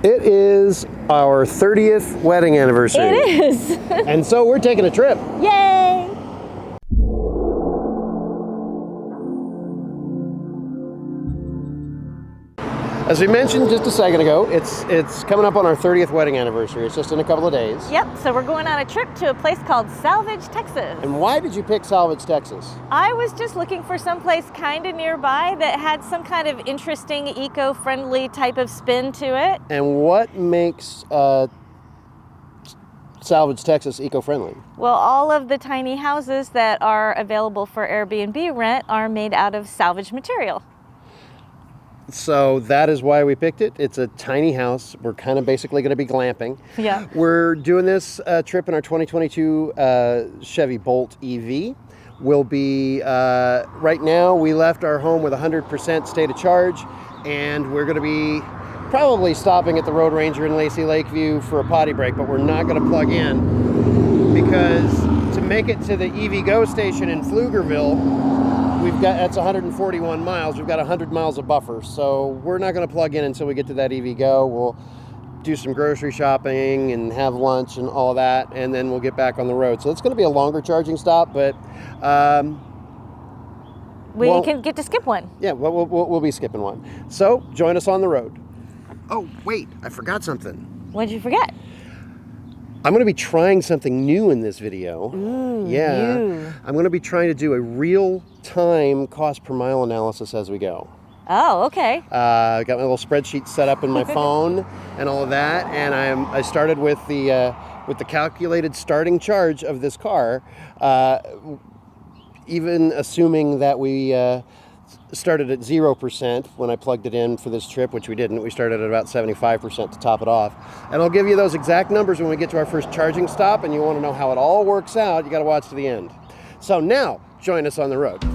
It is our 30th wedding anniversary. It is. And so we're taking a trip. Yay! As we mentioned just a second ago, it's coming up on our 30th wedding anniversary. It's just in a couple of days. Yep, so we're going on a trip to a place called Salvage, Texas. And why did you pick Salvage, Texas? I was just looking for some place kind of nearby that had some kind of interesting, eco-friendly type of spin to it. And what makes Salvage, Texas eco-friendly? Well, all of the tiny houses that are available for Airbnb rent are made out of salvage material. So that is why we picked it. It's a tiny house. We're kind of basically going to be glamping. Yeah. We're doing this trip in our 2022 Chevy Bolt EV. We'll be, right now, we left our home with 100% state of charge, and we're going to be probably stopping at the Road Ranger in Lacy Lakeview for a potty break, but we're not going to plug in because to make it to the EV Go station in Pflugerville, that's 141 miles. We've got 100 miles of buffer, so we're not going to plug in until we get to that EV Go. We'll do some grocery shopping and have lunch and all of that, and then we'll get back on the road. So it's going to be a longer charging stop, but we can get to skip one. Yeah, we'll be skipping one. So join us on the road. Oh, wait, I forgot something. What did you forget? I'm going to be trying something new in this video. Ooh, yeah, new. I'm going to be trying to do a real-time cost per mile analysis as we go. Oh, okay. I got my little spreadsheet set up in my phone and all of that, and I started with the calculated starting charge of this car, even assuming that we started at 0% when I plugged it in for this trip, which we didn't. We started at about 75% to top it off. And I'll give you those exact numbers when we get to our first charging stop, and you want to know how it all works out, you got to watch to the end. So now, join us on the road.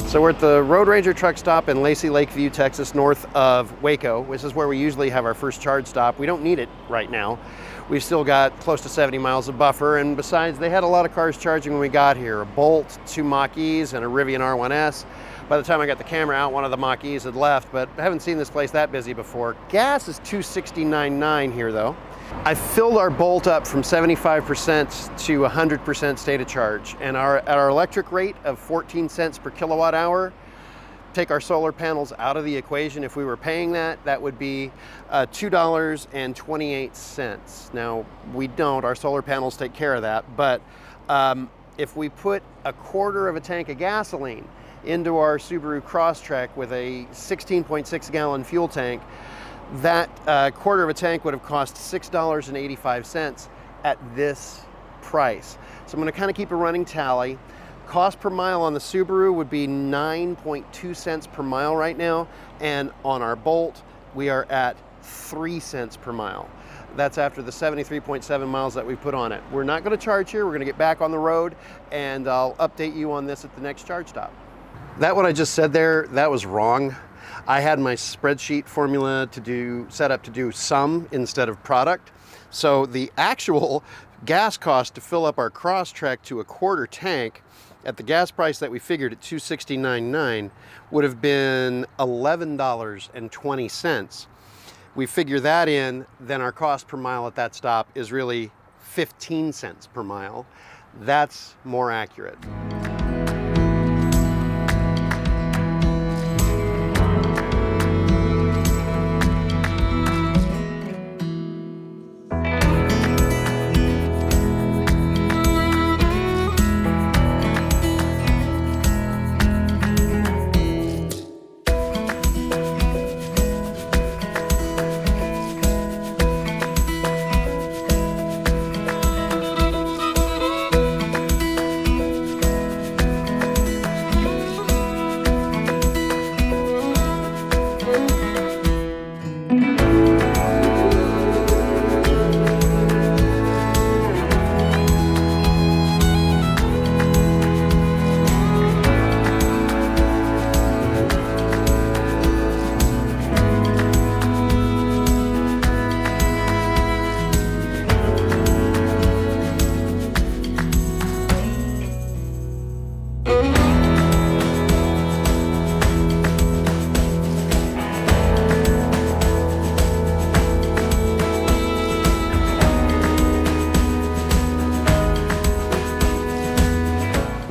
So we're at the Road Ranger truck stop in Lacy Lakeview, Texas, north of Waco, which is where we usually have our first charge stop. We don't need it right now. We've still got close to 70 miles of buffer, and besides, they had a lot of cars charging when we got here. A Bolt, 2 Mach-E's, and a Rivian R1S. By the time I got the camera out, one of the Mach-E's had left, but I haven't seen this place that busy before. Gas is $2.69.9 here, though. I filled our Bolt up from 75% to 100% state of charge, and at our electric rate of 14 cents per kilowatt hour, take our solar panels out of the equation. If we were paying that, that would be $2.28. Now, we don't. Our solar panels take care of that, but if we put a quarter of a tank of gasoline into our Subaru Crosstrek with a 16.6 gallon fuel tank, that quarter of a tank would have cost $6.85 at this price. So I'm going to kind of keep a running tally. Cost per mile on the Subaru would be 9.2 cents per mile right now, and on our Bolt we are at 3 cents per mile. That's after the 73.7 miles that we put on it. We're not going to charge here. We're going to get back on the road, and I'll update you on this at the next charge stop. That what I just said there, that was wrong. I had my spreadsheet formula set up to do sum instead of product. So the actual gas cost to fill up our Crosstrek to a quarter tank at the gas price that we figured at $2.69.9 would have been $11.20. We figure that in, then our cost per mile at that stop is really 15 cents per mile. That's more accurate.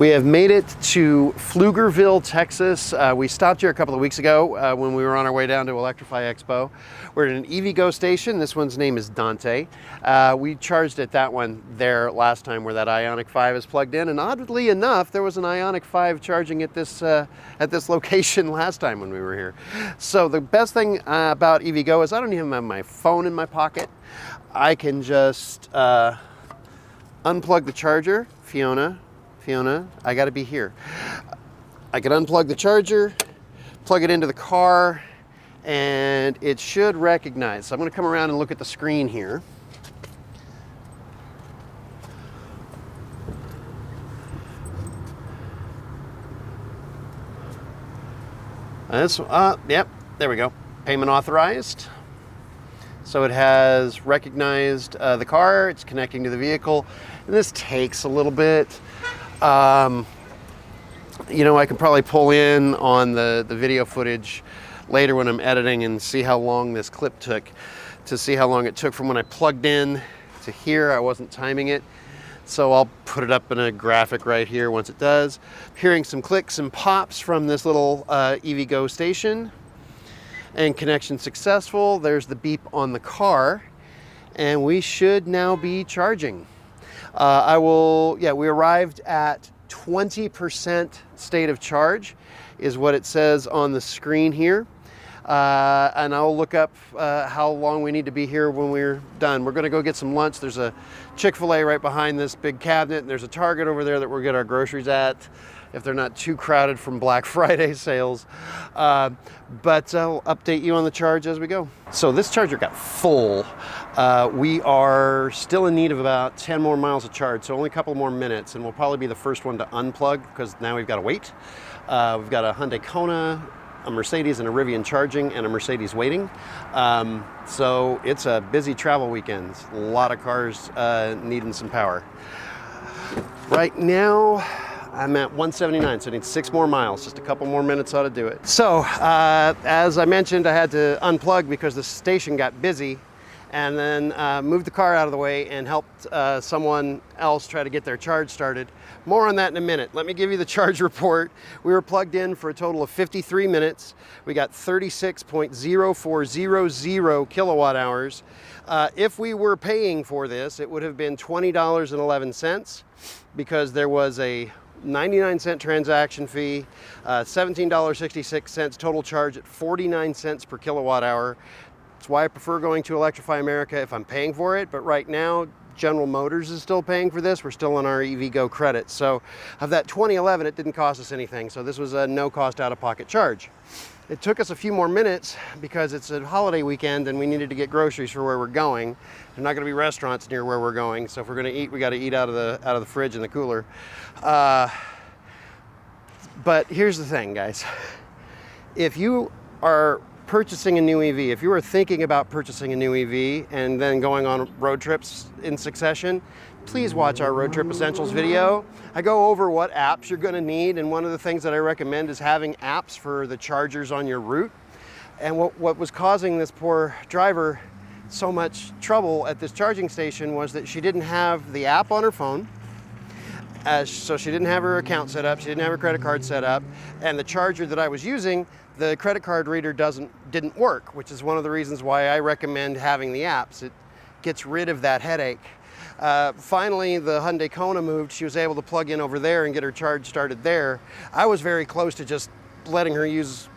We have made it to Pflugerville, Texas. We stopped here a couple of weeks ago when we were on our way down to Electrify Expo. We're at an EVgo station. This one's name is Dante. We charged at that one there last time where that Ioniq 5 is plugged in, and oddly enough, there was an Ioniq 5 charging at this location last time when we were here. So the best thing about EVgo is I don't even have my phone in my pocket. I can just unplug the charger. Fiona, I gotta be here. I can unplug the charger, plug it into the car, and it should recognize. So I'm gonna come around and look at the screen here. Yep, there we go. Payment authorized. So it has recognized the car, it's connecting to the vehicle, and this takes a little bit. You know, I can probably pull in on the video footage later when I'm editing and see how long this clip took, to see how long it took from when I plugged in to here. I wasn't timing it, so I'll put it up in a graphic right here once it does. Hearing some clicks and pops from this little EVgo station, and connection successful. There's the beep on the car, and we should now be charging. We arrived at 20% state of charge is what it says on the screen here. And I'll look up how long we need to be here when we're done. We're gonna go get some lunch. There's a Chick-fil-A right behind this big cabinet, and there's a Target over there that we'll get our groceries at, if they're not too crowded from Black Friday sales. But I'll update you on the charge as we go. So this charger got full. We are still in need of about 10 more miles of charge, so only a couple more minutes, and we'll probably be the first one to unplug because now we've got to wait. We've got a Hyundai Kona, a Mercedes and a Rivian charging, and a Mercedes waiting. So it's a busy travel weekend. A lot of cars needing some power. Right now, I'm at 179, so I need 6 more miles. Just a couple more minutes ought to do it. So, as I mentioned, I had to unplug because the station got busy, and then moved the car out of the way and helped someone else try to get their charge started. More on that in a minute. Let me give you the charge report. We were plugged in for a total of 53 minutes. We got 36.0400 kilowatt hours. If we were paying for this, it would have been $20.11 because there was a 99-cent transaction fee, $17.66 total charge at 49 cents per kilowatt hour. That's why I prefer going to Electrify America if I'm paying for it, but right now General Motors is still paying for this. We're still on our EVgo credit. So of that 2011, it didn't cost us anything. So this was a no cost out-of-pocket charge. It took us a few more minutes because it's a holiday weekend and we needed to get groceries for where we're going. There's not going to be restaurants near where we're going, so if we're going to eat, we got to eat out of the fridge and the cooler. But here's the thing, guys. If you are purchasing a new EV, if you are thinking about purchasing a new EV and then going on road trips in succession, please watch our Road Trip Essentials video. I go over what apps you're going to need, and one of the things that I recommend is having apps for the chargers on your route. And what was causing this poor driver so much trouble at this charging station was that she didn't have the app on her phone. So she didn't have her account set up, she didn't have her credit card set up, and the charger that I was using, the credit card reader didn't work, which is one of the reasons why I recommend having the apps. It gets rid of that headache. Finally, the Hyundai Kona moved. She was able to plug in over there and get her charge started there. I was very close to just letting her use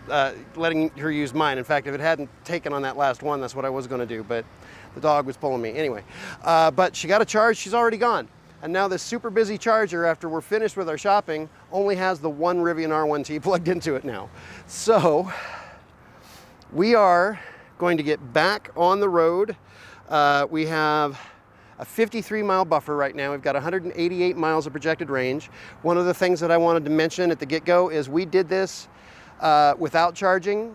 mine. In fact, if it hadn't taken on that last one, that's what I was going to do, but the dog was pulling me. Anyway, but she got a charge. She's already gone. And now this super busy charger, after we're finished with our shopping, only has the one Rivian R1T plugged into it now. So we are going to get back on the road. We have a 53-mile buffer right now. We've got 188 miles of projected range. One of the things that I wanted to mention at the get-go is we did this without charging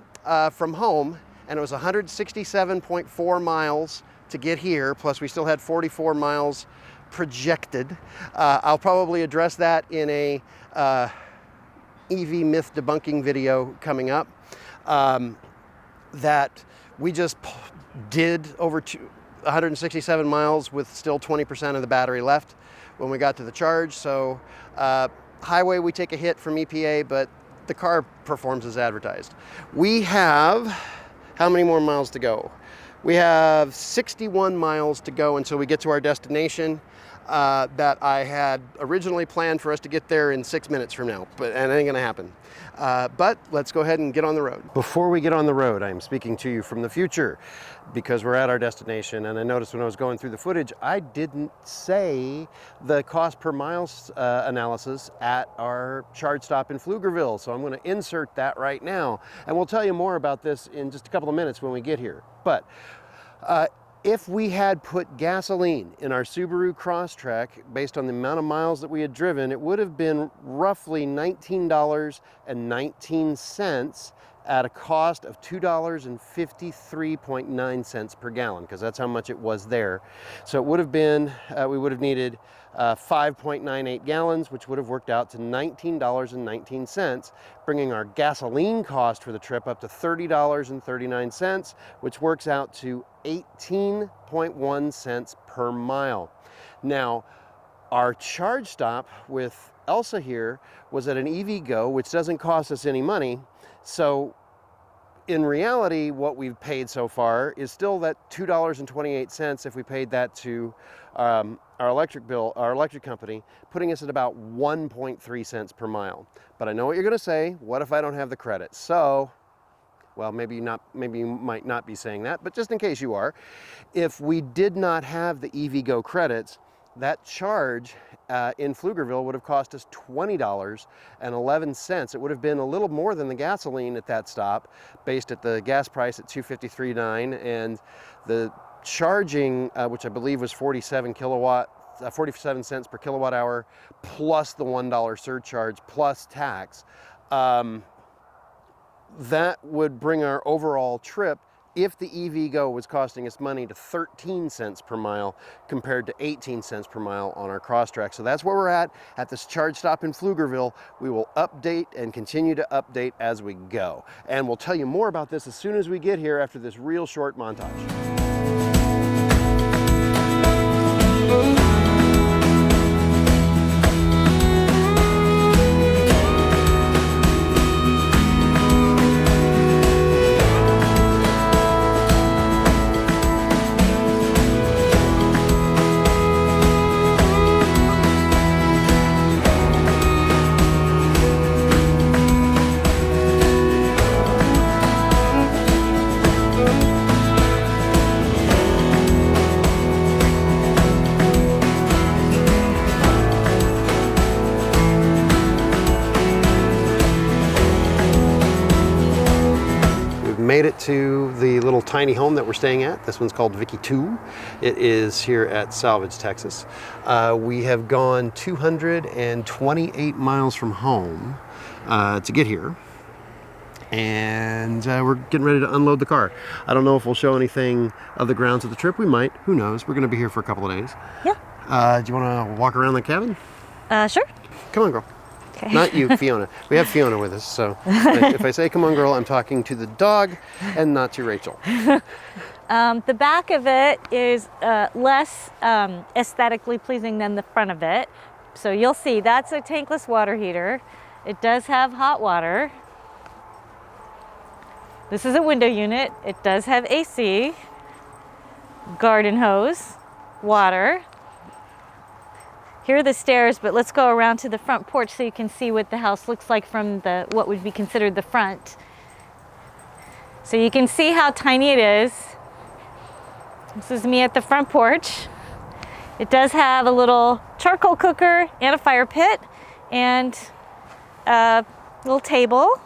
from home, and it was 167.4 miles to get here, plus we still had 44 miles projected. I'll probably address that in a EV myth debunking video coming up. That we just did over 167 miles with still 20% of the battery left when we got to the charge. So highway we take a hit from EPA, but the car performs as advertised. We have, how many more miles to go? We have 61 miles to go until we get to our destination that I had originally planned for us to get there in 6 minutes from now, and it ain't gonna happen. But let's go ahead and get on the road. Before we get on the road, I'm speaking to you from the future because we're at our destination, and I noticed when I was going through the footage, I didn't say the cost per miles analysis at our charge stop in Pflugerville, so I'm gonna insert that right now, and we'll tell you more about this in just a couple of minutes when we get here. But if we had put gasoline in our Subaru Crosstrek based on the amount of miles that we had driven, it would have been roughly $19.19 at a cost of $2.53.9 per gallon, because that's how much it was there. So it would have been, we would have needed 5.98 gallons, which would have worked out to $19.19, bringing our gasoline cost for the trip up to $30.39, which works out to 18.1 cents per mile. Now, our charge stop with Elsa here was at an EVgo, which doesn't cost us any money. So in reality, what we've paid so far is still that $2.28 if we paid that to our electric bill, our electric company, putting us at about 1.3 cents per mile. But I know what you're gonna say, what if I don't have the credit? So, well, maybe you might not be saying that, but just in case you are, if we did not have the EVgo credits, that charge in Pflugerville would have cost us $20.11. It would have been a little more than the gasoline at that stop, based at the gas price at $2.53.9, and the charging, which I believe was 47 cents per kilowatt hour, plus the $1 surcharge, plus tax. That would bring our overall trip, if the EVgo was costing us money, to 13 cents per mile compared to 18 cents per mile on our Crosstrek. So that's where we're at this charge stop in Pflugerville. We will update and continue to update as we go. And we'll tell you more about this as soon as we get here after this real short montage. Made it to the little tiny home that we're staying at. This one's called Vicky 2. It is here at Salvage, Texas. We have gone 228 miles from home to get here. And we're getting ready to unload the car. I don't know if we'll show anything of the grounds of the trip. We might, who knows? We're gonna be here for a couple of days. Yeah. Do you wanna walk around the cabin? Sure. Come on, girl. Okay. Not you, Fiona. We have Fiona with us, so if I say come on, girl, I'm talking to the dog and not to Rachel. The back of it is less aesthetically pleasing than the front of it. So you'll see that's a tankless water heater. It does have hot water. This is a window unit. It does have AC, garden hose, water. Here are the stairs, but let's go around to the front porch so you can see what the house looks like from what would be considered the front. So you can see how tiny it is. This is me at the front porch. It does have a little charcoal cooker and a fire pit and a little table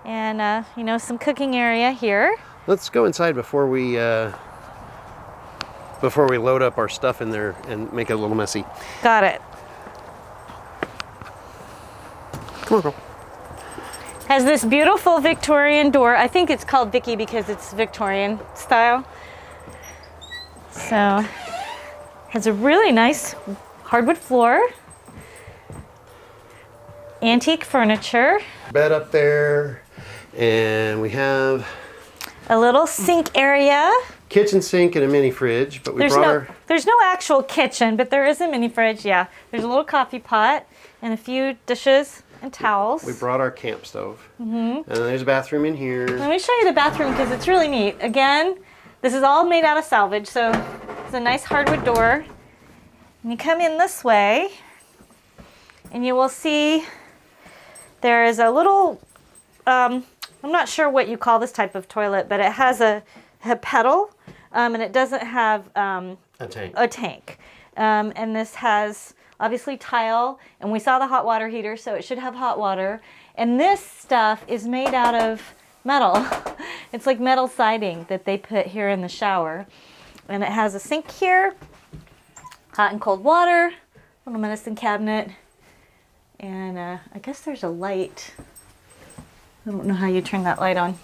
and you know, some cooking area here. Let's go inside before we load up our stuff in there and make it a little messy. Got it. Come on, girl. Has this beautiful Victorian door. I think it's called Vicky because it's Victorian style. So, has a really nice hardwood floor. Antique furniture. Bed up there, and we have a little sink area. Kitchen sink and a mini fridge, but There's no actual kitchen, but there is a mini fridge, yeah. There's a little coffee pot and a few dishes and towels. We brought our camp stove. And then there's a bathroom in here. Let me show you the bathroom because it's really neat. Again, this is all made out of salvage, so it's a nice hardwood door. And you come in this way, and you will see there is a little, I'm not sure what you call this type of toilet, but it has a pedal, and it doesn't have a tank. And this has obviously tile, and we saw the hot water heater, so it should have hot water. And this stuff is made out of metal. It's like metal siding that they put here in the shower. And it has a sink here, hot and cold water, little medicine cabinet, and I guess there's a light. I don't know how you turn that light on.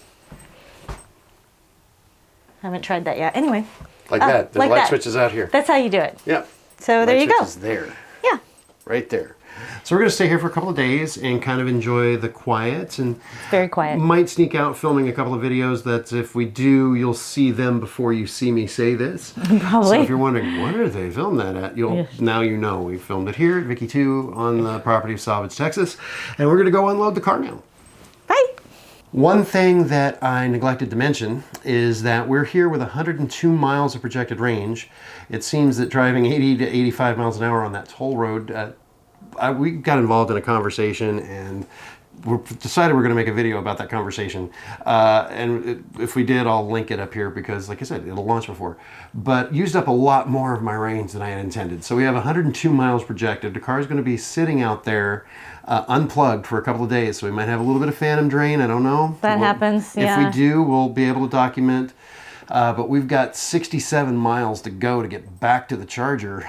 Haven't tried that yet. Anyway. Like that. The like light that. switch is out here. That's how you do it. Yeah. So there you go. Light switch is there. Yeah. Right there. So we're going to stay here for a couple of days and kind of enjoy the quiet, and Very quiet. Might sneak out filming a couple of videos that if we do, you'll see them before you see me say this. Probably. So if you're wondering, what are they filmed that at? Now you know. We filmed it here at Vicky 2 on the property of Salvage, Texas, and we're going to go unload the car now. Bye. One thing that I neglected to mention is that we're here with 102 miles of projected range. It seems that driving 80 to 85 miles an hour on that toll road, we got involved in a conversation, and we decided we're going to make a video about that conversation. If we did, I'll link it up here because, like I said, it'll launch before. But used up a lot more of my range than I had intended. So we have 102 miles projected. The car is going to be sitting out there unplugged for a couple of days. So we might have a little bit of phantom drain. I don't know. That happens, yeah. If we do, we'll be able to document. But we've got 67 miles to go to get back to the charger.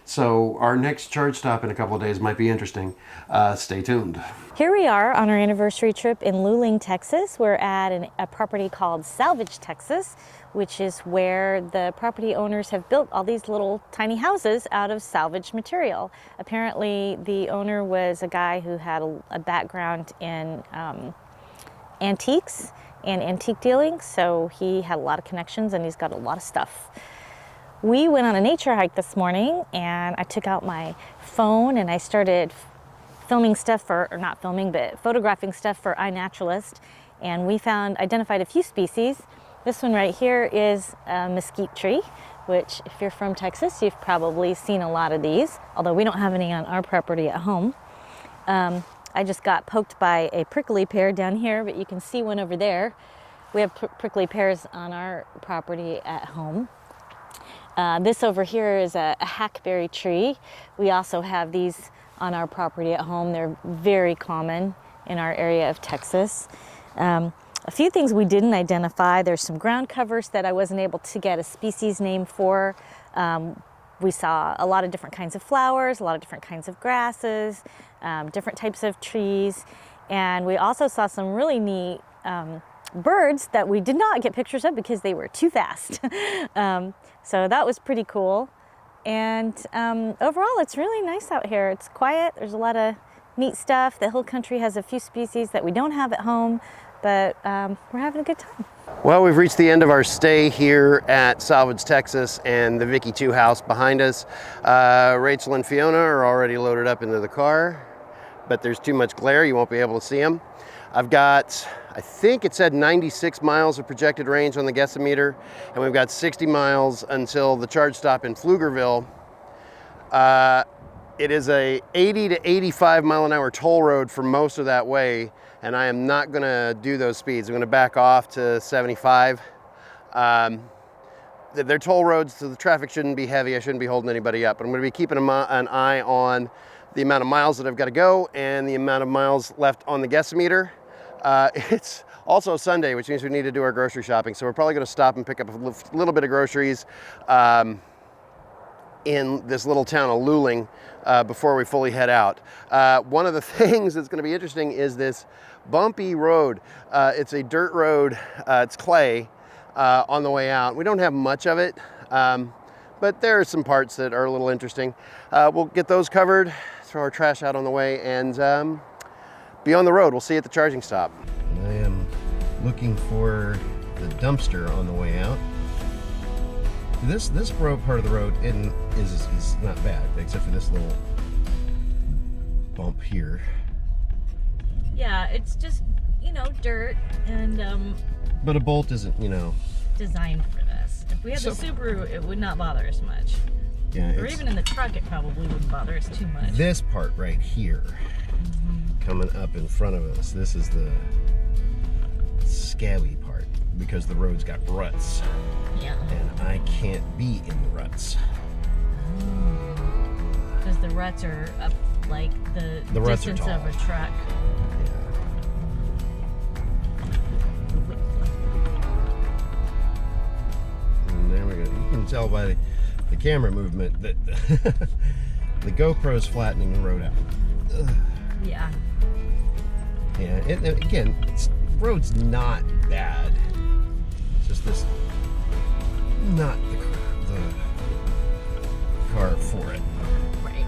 So our next charge stop in a couple of days might be interesting. Stay tuned. Here we are on our anniversary trip in Luling, Texas. We're at a property called Salvage Texas, which is where the property owners have built all these little tiny houses out of salvage material. Apparently, the owner was a guy who had a background in antiques and antique dealing, so he had a lot of connections and he's got a lot of stuff. We went on a nature hike this morning, and I took out my phone and I started filming stuff photographing stuff for iNaturalist, and we identified a few species. This one right here is a mesquite tree, which if you're from Texas, you've probably seen a lot of these, although we don't have any on our property at home. I just got poked by a prickly pear down here, but you can see one over there. We have prickly pears on our property at home. This over here is a hackberry tree. We also have these on our property at home. They're very common in our area of Texas. A few things we didn't identify. There's some ground covers that I wasn't able to get a species name for. We saw a lot of different kinds of flowers, a lot of different kinds of grasses, different types of trees, and we also saw some really neat birds that we did not get pictures of because they were too fast. So that was pretty cool. And overall, it's really nice out here. It's quiet. There's a lot of neat stuff. The hill country has a few species that we don't have at home, but we're having a good time. Well, we've reached the end of our stay here at Salvage, Texas, and the Vicky 2 house behind us. Rachel and Fiona are already loaded up into the car, but there's too much glare. You won't be able to see them. I've got, I think it said 96 miles of projected range on the guessometer, and we've got 60 miles until the charge stop in Pflugerville. It is a 80 to 85 mile an hour toll road for most of that way, and I am not gonna do those speeds. I'm gonna back off to 75. They're toll roads, so the traffic shouldn't be heavy. I shouldn't be holding anybody up, but I'm gonna be keeping an eye on the amount of miles that I've got to go and the amount of miles left on the guessometer. It's also Sunday, which means we need to do our grocery shopping. So we're probably going to stop and pick up a little bit of groceries in this little town of Luling before we fully head out. One of the things that's going to be interesting is this bumpy road. It's a dirt road, it's clay on the way out. We don't have much of it, but there are some parts that are a little interesting. We'll get those covered, throw our trash out on the way, and be on the road. We'll see you at the charging stop. I am looking for the dumpster on the way out. This road part of the road is not bad, except for this little bump here. Yeah, it's just, you know, dirt and But a bolt isn't, you know, designed for this. If we had the Subaru, it would not bother us much. Yeah, or even in the truck, it probably wouldn't bother us too much. This part right here, coming up in front of us, this is the scabby part because the road's got ruts. Yeah. And I can't be in the ruts. Because the ruts are up like the distance of a truck. And there we go. You can tell by the camera movement that the GoPro's flattening the road out. Ugh. Yeah. Yeah, and again, road's not bad. It's just this, not the car for it. Right.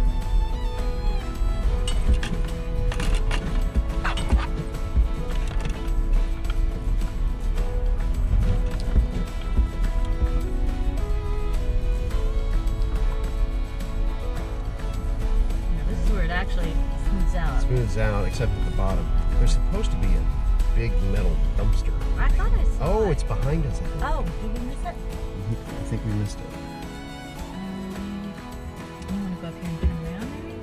This is where it actually smooths out. Smooths out, except at the bottom. There's supposed to be a big metal dumpster. I thought I saw it. It's behind us, I think. Oh, did we miss it? I think we missed it. You want to go up here and turn around, maybe?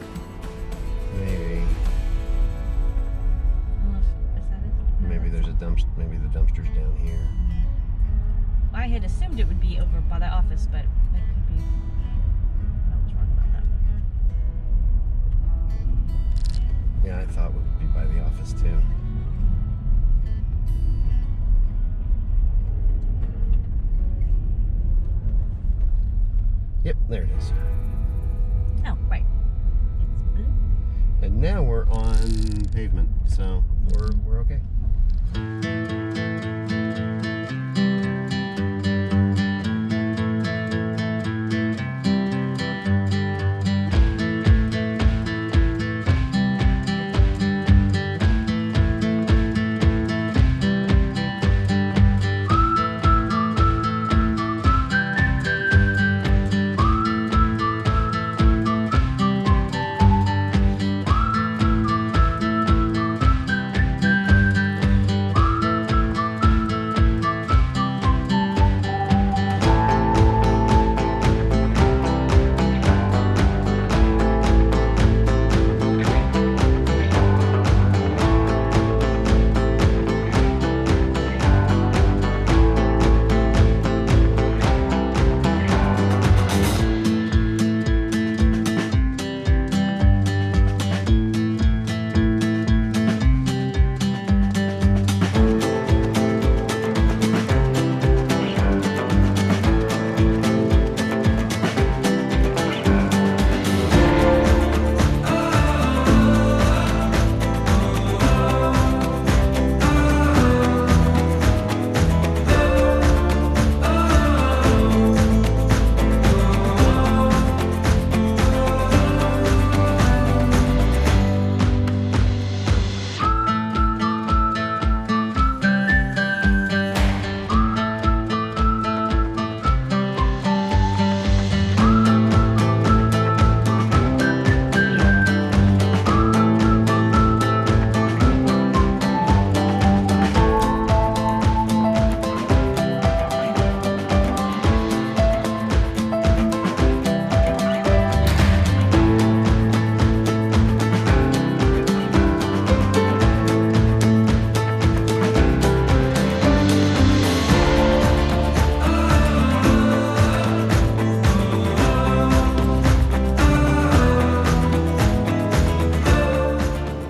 Maybe. Is that it? Maybe there's a dumpster. Maybe the dumpster's down here. I had assumed it would be over by the office, but it could be. I was wrong about that. Yeah, I thought it would be by the office too. Yep, there it is. Oh, right. It's blue. And now we're on pavement, so we're okay.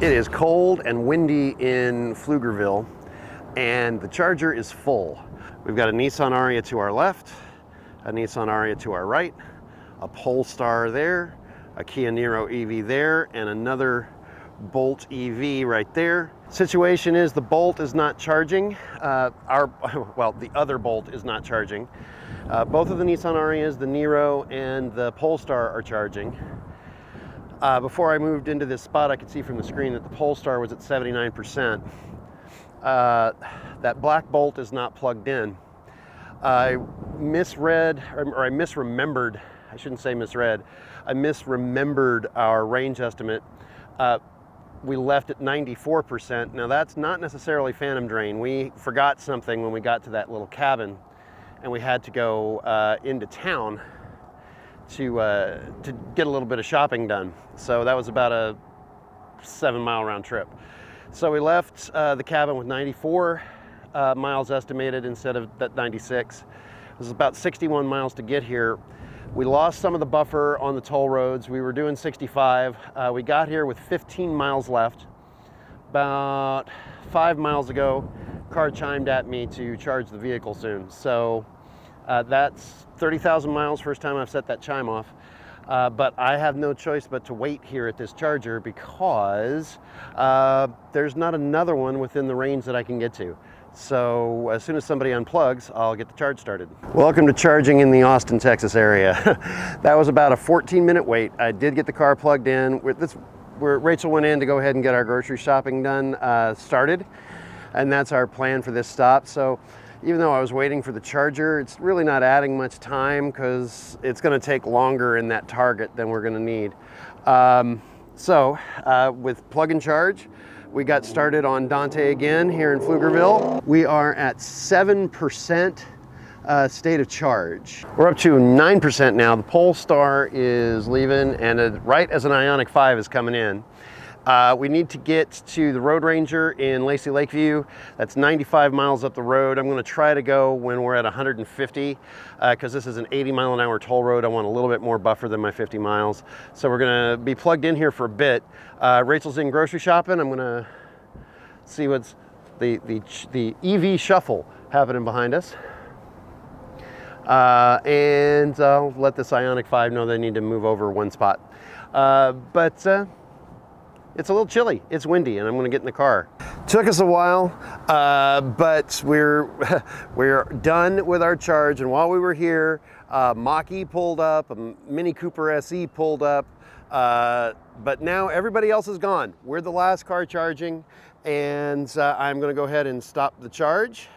It is cold and windy in Pflugerville, and the Charger is full. We've got a Nissan Ariya to our left, a Nissan Ariya to our right, a Polestar there, a Kia Niro EV there, and another Bolt EV right there. Situation is the Bolt is not charging. The other Bolt is not charging. Both of the Nissan Ariyas, the Niro and the Polestar, are charging. Before I moved into this spot, I could see from the screen that the Polestar was at 79%. That black Bolt is not plugged in. I misremembered our range estimate we left at 94%. Now that's not necessarily phantom drain. We forgot something when we got to that little cabin, and we had to go into town to get a little bit of shopping done. So that was about a 7-mile round trip. So we left the cabin with 94 miles estimated instead of that 96. It was about 61 miles to get here. We lost some of the buffer on the toll roads. We were doing 65. We got here with 15 miles left. About 5 miles ago, car chimed at me to charge the vehicle soon. So that's 30,000 miles, first time I've set that chime off. But I have no choice but to wait here at this charger because there's not another one within the range that I can get to. So as soon as somebody unplugs, I'll get the charge started. Welcome to charging in the Austin, Texas area. That was about a 14-minute wait. I did get the car plugged in. Where Rachel went in to go ahead and get our grocery shopping done started. And that's our plan for this stop. So even though I was waiting for the charger, it's really not adding much time because it's going to take longer in that Target than we're going to need. With plug and charge, we got started on Dante again here in Pflugerville. We are at 7% state of charge. We're up to 9% now. The Polestar is leaving, and right as an Ioniq 5 is coming in. We need to get to the Road Ranger in Lacy Lakeview. That's 95 miles up the road. I'm going to try to go when we're at 150 because this is an 80-mile-an-hour toll road. I want a little bit more buffer than my 50 miles. So we're going to be plugged in here for a bit. Rachel's in grocery shopping. I'm going to see what's the EV shuffle happening behind us. And I'll let this Ioniq 5 know they need to move over one spot. It's a little chilly, it's windy, and I'm gonna get in the car. Took us a while, but we're done with our charge, and while we were here, Mach-E pulled up, a Mini Cooper SE pulled up, but now everybody else is gone. We're the last car charging, and I'm gonna go ahead and stop the charge.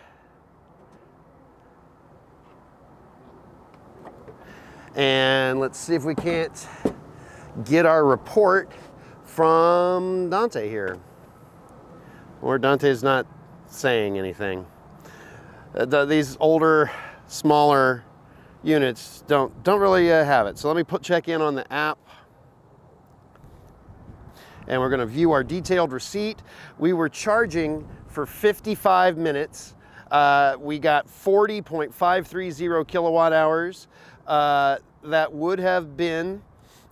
And let's see if we can't get our report from Dante here. Or Dante's not saying anything. These older, smaller units don't really have it. So let me check in on the app. And we're gonna view our detailed receipt. We were charging for 55 minutes. We got 40.530 kilowatt hours. That would have been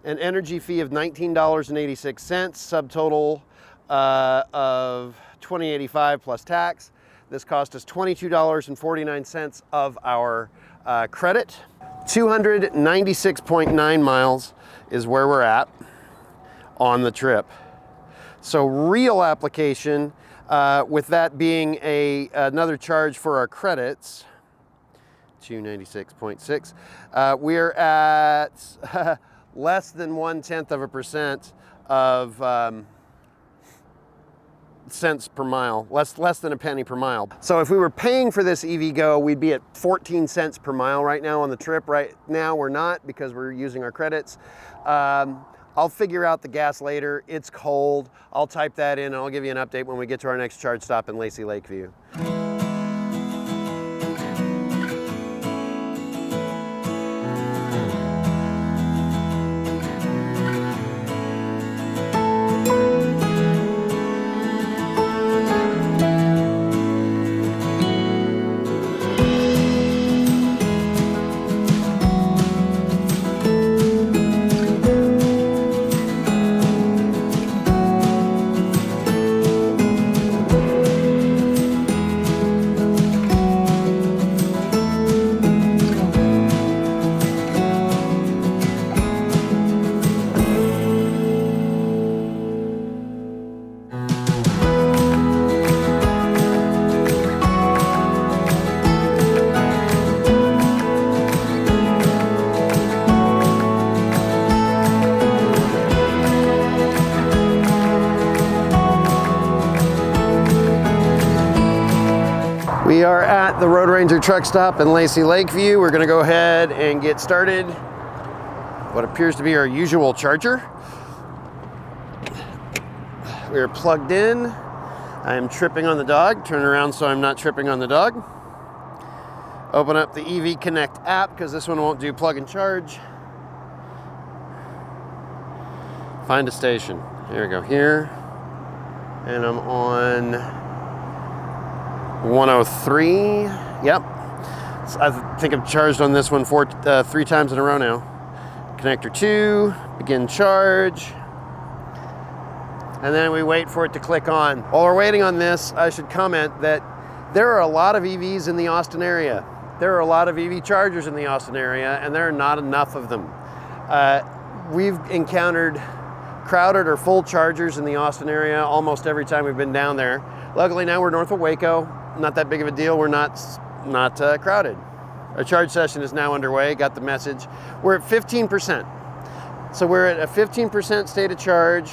an energy fee of $19.86, subtotal of $20.85 plus tax. This cost us $22.49 of our credit. 296.9 miles is where we're at on the trip. So real application, with that being another charge for our credits, 296.6, we're at less than 0.1% of cents per mile, less than a penny per mile. So if we were paying for this EVgo, we'd be at 14 cents per mile right now on the trip. Right now we're not because we're using our credits. I'll figure out the gas later. It's cold. I'll type that in and I'll give you an update when we get to our next charge stop in Lacy Lakeview. We are at the Road Ranger truck stop in Lacy Lakeview. We're gonna go ahead and get started. What appears to be our usual charger. we're plugged in. I am tripping on the dog. Turn around so I'm not tripping on the dog. Open up the EV Connect app because this one won't do plug and charge. Find a station. Here we go, here. And I'm on 103. Yep. So I think I've charged on this one 3 times in a row now. Connector 2, begin charge. And then we wait for it to click on. While we're waiting on this, I should comment that there are a lot of EVs in the Austin area. There are a lot of EV chargers in the Austin area, and there are not enough of them. We've encountered crowded or full chargers in the Austin area almost every time we've been down there. Luckily now we're north of Waco. Not that big of a deal. We're not crowded. Our charge session is now underway. Got the message. We're at 15%. So we're at a 15% state of charge,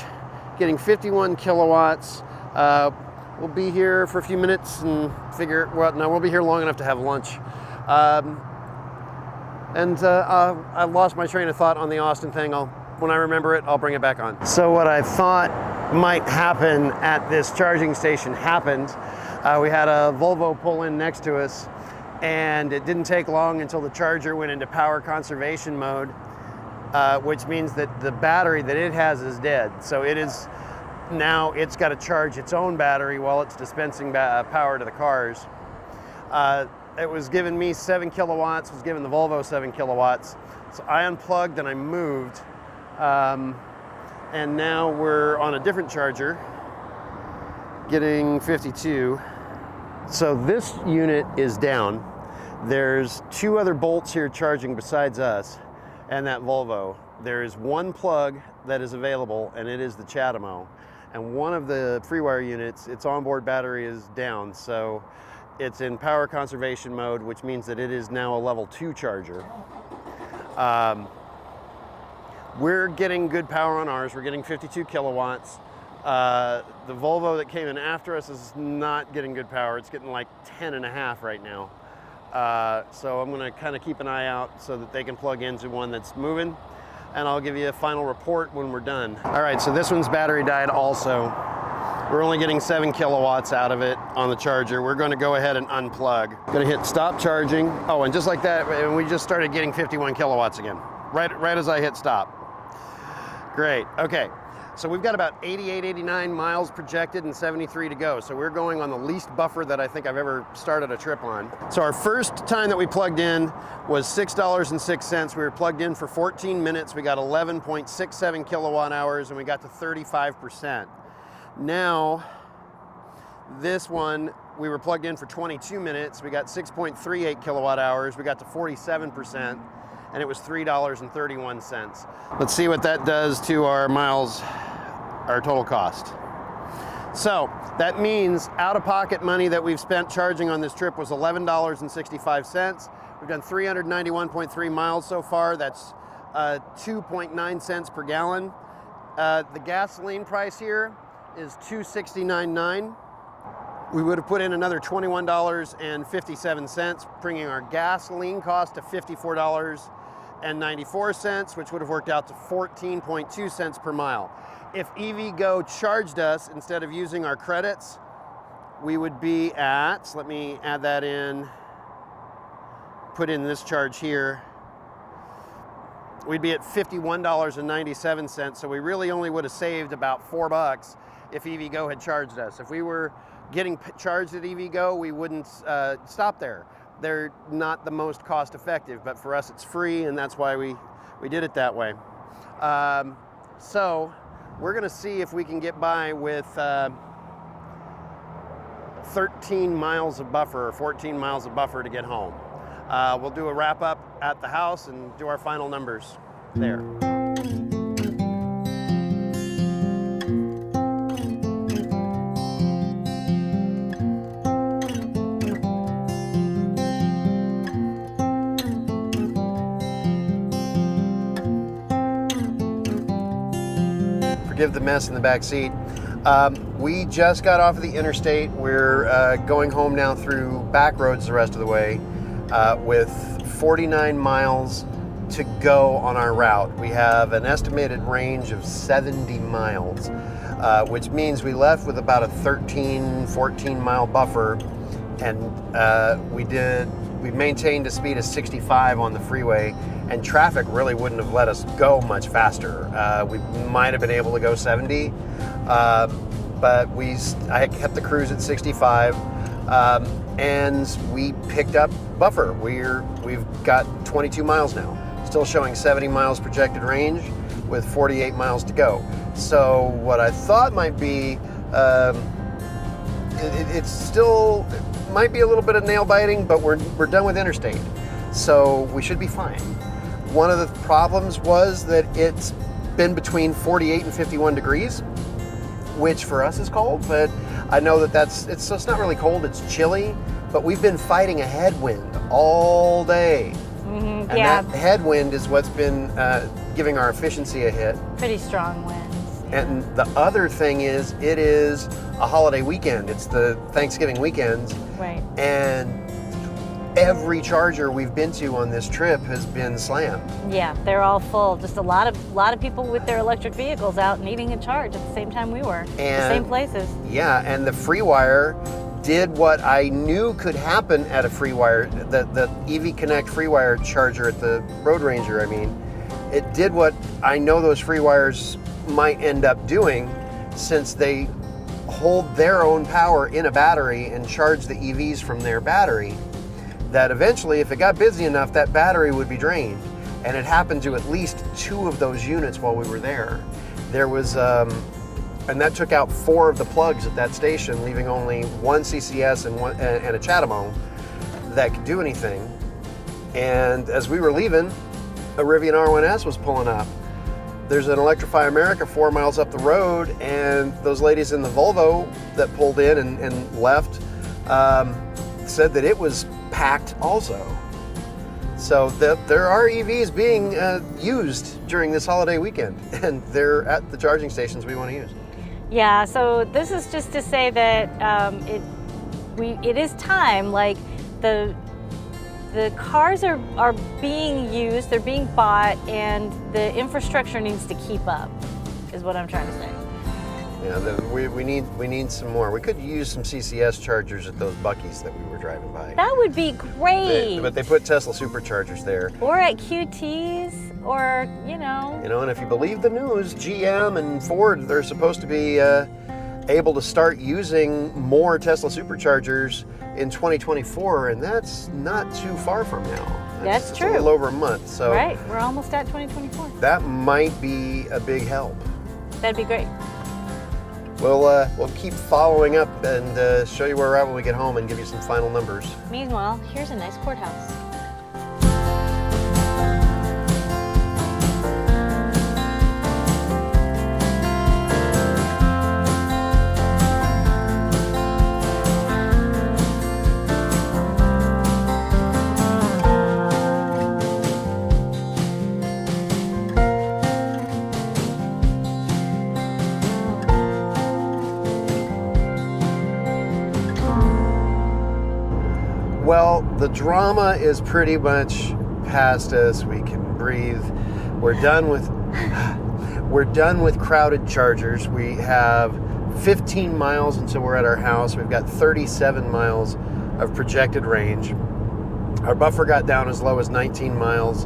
getting 51 kilowatts. We'll be here for a few minutes and we'll be here long enough to have lunch. I lost my train of thought on the Austin thing. When I remember it, I'll bring it back on. So what I thought might happen at this charging station happened. We had a Volvo pull in next to us, and it didn't take long until the charger went into power conservation mode, which means that the battery that it has is dead. So it's got to charge its own battery while it's dispensing power to the cars. It was giving me 7 kilowatts, was giving the Volvo 7 kilowatts. So I unplugged and I moved. And now we're on a different charger, getting 52. So this unit is down. There's 2 other bolts here charging besides us and that Volvo. There is 1 plug that is available, and it is the Chatamo. And one of the FreeWire units, its onboard battery is down. So it's in power conservation mode, which means that it is now a level 2 charger. We're getting good power on ours. We're getting 52 kilowatts. The Volvo that came in after us is not getting good power. It's getting like 10 and a half right now. So I'm gonna kind of keep an eye out so that they can plug into one that's moving, and I'll give you a final report when we're done. All right, so this one's battery died also. We're only getting 7 kilowatts out of it on the charger. We're gonna go ahead and unplug. Gonna hit stop charging. Oh, and just like that, we just started getting 51 kilowatts again, right as I hit stop. Great, okay. So we've got about 88, 89 miles projected and 73 to go. So we're going on the least buffer that I think I've ever started a trip on. So our first time that we plugged in was $6.06. We were plugged in for 14 minutes. We got 11.67 kilowatt hours, and we got to 35%. Now, this one, we were plugged in for 22 minutes. We got 6.38 kilowatt hours. We got to 47%. And it was $3.31. Let's see what that does to our miles, our total cost. So that means out-of-pocket money that we've spent charging on this trip was $11.65. We've done 391.3 miles so far. That's 2.9 cents per gallon. The gasoline price here is $2.69.9. We would have put in another $21.57, bringing our gasoline cost to $54.94, which would have worked out to 14.2 cents per mile. If EVgo charged us instead of using our credits, we would be at, let me add that in, put in this charge here, we'd be at $51.97, so we really only would have saved about $4 if EVgo had charged us. If we were getting charged at EVgo, we wouldn't stop there. They're not the most cost effective, but for us it's free, and that's why we did it that way. So we're gonna see if we can get by with 13 miles of buffer or 14 miles of buffer to get home. We'll do a wrap up at the house and do our final numbers there. Forgive the mess in the back seat. We just got off of the interstate. We're going home now through back roads the rest of the way with 49 miles to go on our route. We have an estimated range of 70 miles. which means we left with about a 13, 14 mile buffer, and we maintained a speed of 65 on the freeway, and traffic really wouldn't have let us go much faster. We might have been able to go 70, but I kept the cruise at 65, and we picked up buffer. We've got 22 miles now, still showing 70 miles projected range with 48 miles to go. So what I thought might be, it still might be a little bit of nail biting, but we're done with interstate, so we should be fine. One of the problems was that it's been between 48 and 51 degrees, which for us is cold, but I know it's not really cold, it's chilly, but we've been fighting a headwind all day. Mm-hmm, and yeah. that headwind is what's been giving our efficiency a hit. Pretty strong winds. Yeah. And the other thing is, it is a holiday weekend. It's the Thanksgiving weekend. Right. And every charger we've been to on this trip has been slammed. Yeah, they're all full. Just a lot of people with their electric vehicles out needing a charge at the same time we were. The same places. Yeah, and the FreeWire did what I knew could happen at a FreeWire, the EV Connect FreeWire charger at the Road Ranger, it did what I know those FreeWires might end up doing, since they hold their own power in a battery and charge the EVs from their battery, that eventually, if it got busy enough, that battery would be drained. And it happened to at least 2 of those units while we were there. There was, and that took out 4 of the plugs at that station, leaving only 1 CCS and a Chatamo that could do anything. And as we were leaving, a Rivian R1S was pulling up. There's an Electrify America 4 miles up the road, and those ladies in the Volvo that pulled in and left said that it was packed also. So there are EVs being used during this holiday weekend, and they're at the charging stations we want to use. Yeah, so this is just to say that it is time. Like the cars are being used, they're being bought, and the infrastructure needs to keep up, is what I'm trying to say. Yeah, we need some more. We could use some CCS chargers at those Buc-ee's that we were driving by. That would be great. But they put Tesla superchargers there. Or at QTs, or and if you believe the news, GM and Ford, they're supposed to be able to start using more Tesla superchargers in 2024, and that's not too far from now. That's true. A little over a month. So right, we're almost at 2024. That might be a big help. That'd be great. We'll keep following up and show you where we're at when we get home and give you some final numbers. Meanwhile, here's a nice courthouse. Well, the drama is pretty much past us. We can breathe. We're done with crowded chargers. We have 15 miles until we're at our house. We've got 37 miles of projected range. Our buffer got down as low as 19 miles,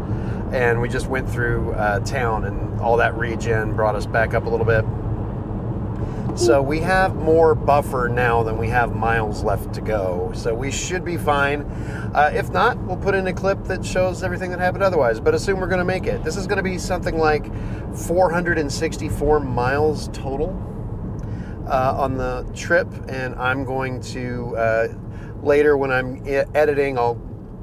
and we just went through town, and all that regen brought us back up a little bit. So we have more buffer now than we have miles left to go. So we should be fine. If not, we'll put in a clip that shows everything that happened otherwise, but assume we're going to make it. This is going to be something like 464 miles total on the trip, and I'm going to, later when I'm editing, I'll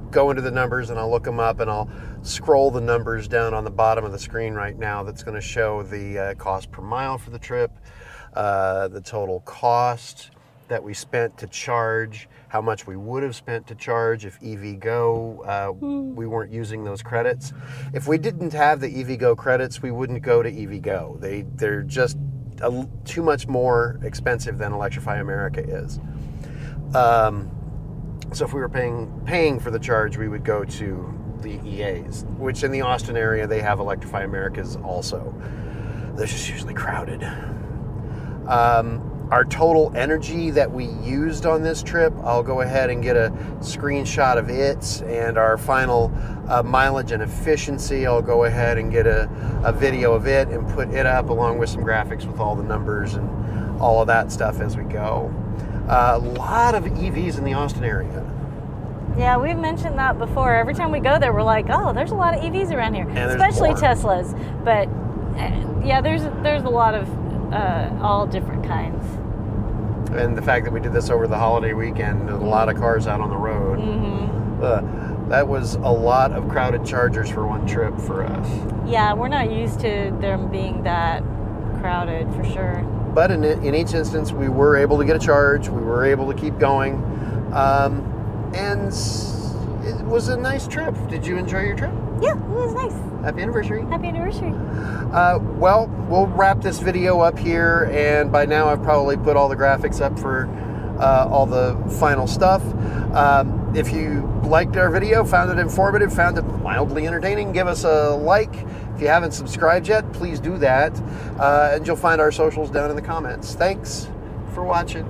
go into the numbers and I'll look them up, and I'll scroll the numbers down on the bottom of the screen right now. That's going to show the cost per mile for the trip, the total cost that we spent to charge, how much we would have spent to charge if EVgo, we weren't using those credits. If we didn't have the EVgo credits, we wouldn't go to EVgo. They're just too much more expensive than Electrify America is. So if we were paying for the charge, we would go to the EAs, which in the Austin area, they have Electrify Americas also. They're just usually crowded. Our total energy that we used on this trip, I'll go ahead and get a screenshot of it, and our final mileage and efficiency, I'll go ahead and get a video of it and put it up along with some graphics with all the numbers and all of that stuff as we go. A lot of EVs in the Austin area. Yeah, we've mentioned that before. Every time we go there, we're like, oh, there's a lot of EVs around here, especially more. Teslas. But yeah, there's a lot of all different kinds. And the fact that we did this over the holiday weekend, a lot of cars out on the road. That was a lot of crowded chargers for one trip for us. Yeah, we're not used to them being that crowded for sure. But in each instance, we were able to get a charge. We were able to keep going. And it was a nice trip. Did you enjoy your trip? Yeah, it was nice. Happy anniversary. Happy anniversary. Well, we'll wrap this video up here, and by now I've probably put all the graphics up for all the final stuff. If you liked our video, found it informative, found it mildly entertaining, give us a like. If you haven't subscribed yet, please do that. And you'll find our socials down in the comments. Thanks for watching.